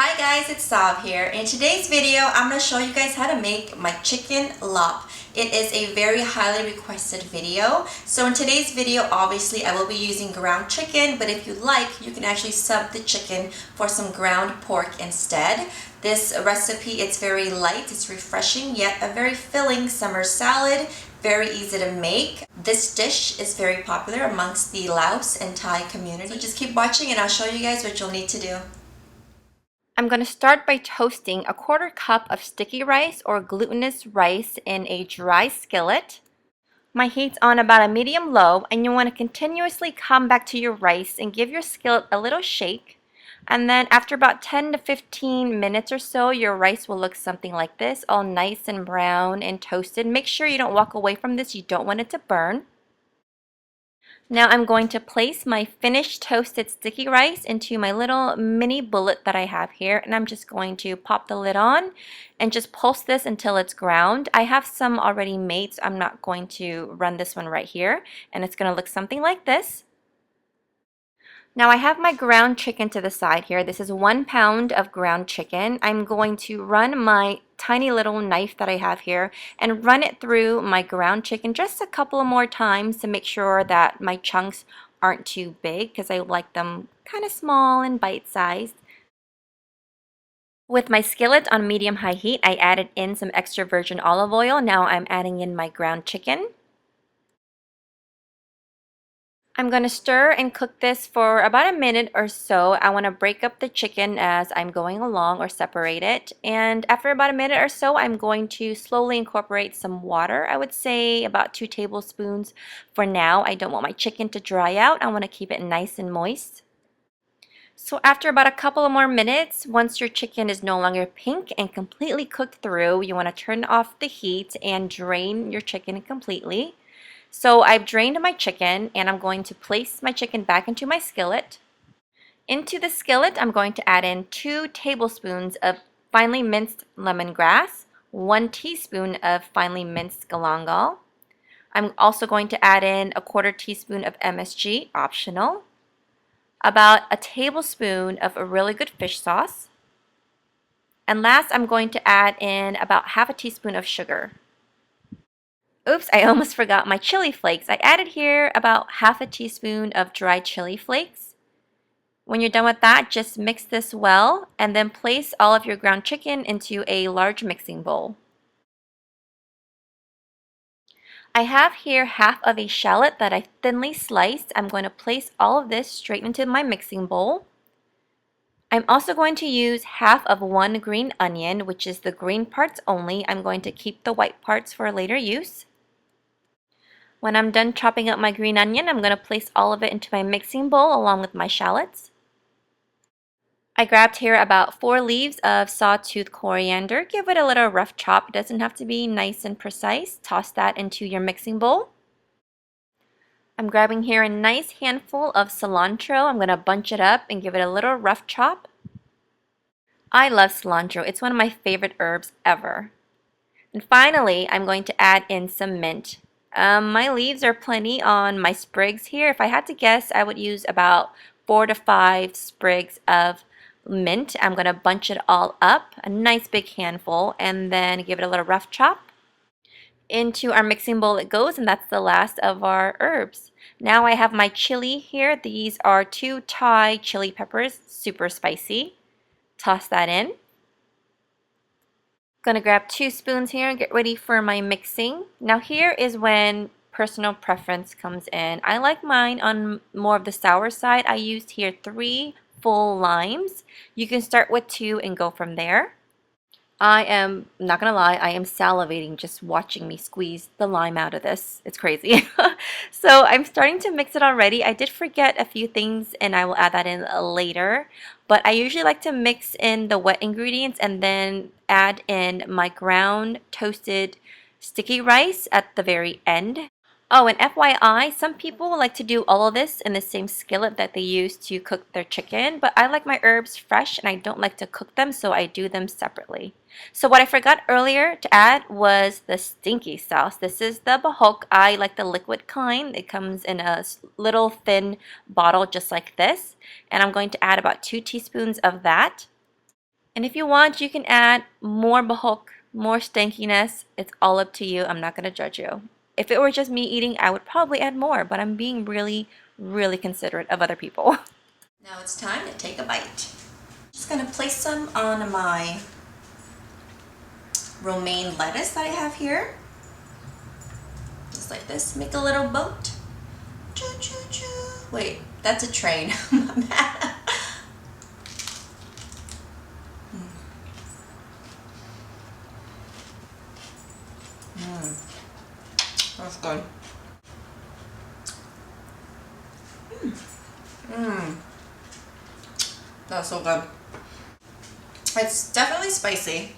Hi guys, it's Sav here. In today's video, I'm going to show you guys how to make my chicken lap. It is a very highly requested video. So in today's video, obviously I will be using ground chicken, but if you like, you can actually sub the chicken for some ground pork instead. This recipe, it's very light, it's refreshing, yet a very filling summer salad. Very easy to make. This dish is very popular amongst the Laos and Thai community. So just keep watching and I'll show you guys what you'll need to do. I'm going to start by toasting a 1/4 cup of sticky rice or glutinous rice in a dry skillet. My heat's on about a medium low, and you want to continuously come back to your rice and give your skillet a little shake. And then after about 10 to 15 minutes or so, your rice will look something like this, all nice and brown and toasted. Make sure you don't walk away from this. You don't want it to burn. Now I'm going to place my finished toasted sticky rice into my little mini bullet that I have here, and I'm just going to pop the lid on and just pulse this until it's ground. I have some already made, so I'm not going to run this one right here, and it's going to look something like this. Now I have my ground chicken to the side here. This is 1 pound of ground chicken. I'm going to run my tiny little knife that I have here and run it through my ground chicken just a couple of more times to make sure that my chunks aren't too big, because I like them kind of small and bite-sized. With my skillet on medium-high heat, I added in some extra virgin olive oil. Now I'm adding in my ground chicken. I'm going to stir and cook this for about a minute or so. I want to break up the chicken as I'm going along, or separate it. And after about a minute or so, I'm going to slowly incorporate some water. I would say about 2 tablespoons for now. I don't want my chicken to dry out. I want to keep it nice and moist. So after about a couple of more minutes, once your chicken is no longer pink and completely cooked through, you want to turn off the heat and drain your chicken completely. So I've drained my chicken, and I'm going to place my chicken back into my skillet. Into the skillet, I'm going to add in 2 tablespoons of finely minced lemongrass, 1 teaspoon of finely minced galangal. I'm also going to add in a 1/4 teaspoon of MSG, optional. About a tablespoon of a really good fish sauce. And last, I'm going to add in about 1/2 teaspoon of sugar. Oops, I almost forgot my chili flakes. I added here about 1/2 teaspoon of dried chili flakes. When you're done with that, just mix this well and then place all of your ground chicken into a large mixing bowl. I have here 1/2 of a shallot that I thinly sliced. I'm going to place all of this straight into my mixing bowl. I'm also going to use 1/2 of 1 green onion, which is the green parts only. I'm going to keep the white parts for later use. When I'm done chopping up my green onion, I'm going to place all of it into my mixing bowl along with my shallots. I grabbed here about 4 leaves of sawtooth coriander. Give it a little rough chop. It doesn't have to be nice and precise. Toss that into your mixing bowl. I'm grabbing here a nice handful of cilantro. I'm going to bunch it up and give it a little rough chop. I love cilantro. It's one of my favorite herbs ever. And finally, I'm going to add in some mint. My leaves are plenty on my sprigs here. If I had to guess, I would use about 4 to 5 sprigs of mint. I'm going to bunch it all up, a nice big handful, and then give it a little rough chop. Into our mixing bowl it goes, and that's the last of our herbs. Now I have my chili here. These are 2 Thai chili peppers, super spicy. Toss that in. Gonna grab 2 spoons here and get ready for my mixing. Now here is when personal preference comes in. I like mine on more of the sour side. I used here 3 full limes. You can start with 2 and go from there. I am not gonna lie, I am salivating just watching me squeeze the lime out of this. It's crazy. So I'm starting to mix it already. I did forget a few things and I will add that in later. But I usually like to mix in the wet ingredients and then add in my ground toasted sticky rice at the very end. Oh, and FYI, some people like to do all of this in the same skillet that they use to cook their chicken, but I like my herbs fresh and I don't like to cook them, so I do them separately. So what I forgot earlier to add was the stinky sauce. This is the bahok. I like the liquid kind. It comes in a little thin bottle just like this, and I'm going to add about 2 teaspoons of that. And if you want, you can add more bahok, more stankiness. It's all up to you. I'm not going to judge you. If it were just me eating, I would probably add more, but I'm being really, really considerate of other people. Now it's time to take a bite. Just gonna place some on my romaine lettuce that I have here. Just like this, make a little boat. Choo choo choo. Wait, that's a train. My bad. That's good. That's so good. It's definitely spicy.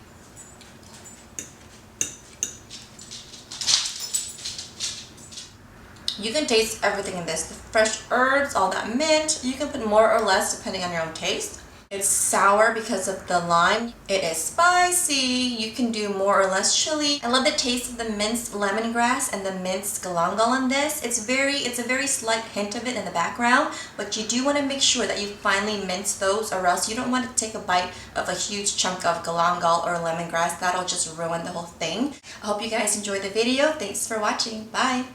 You can taste everything in this. The fresh herbs, all that mint. You can put more or less depending on your own taste. It's sour because of the lime. It is spicy. You can do more or less chili. I love the taste of the minced lemongrass and the minced galangal in this. It's a very slight hint of it in the background, but you do want to make sure that you finely mince those, or else you don't want to take a bite of a huge chunk of galangal or lemongrass. That'll just ruin the whole thing. I hope you guys enjoyed the video. Thanks for watching. Bye.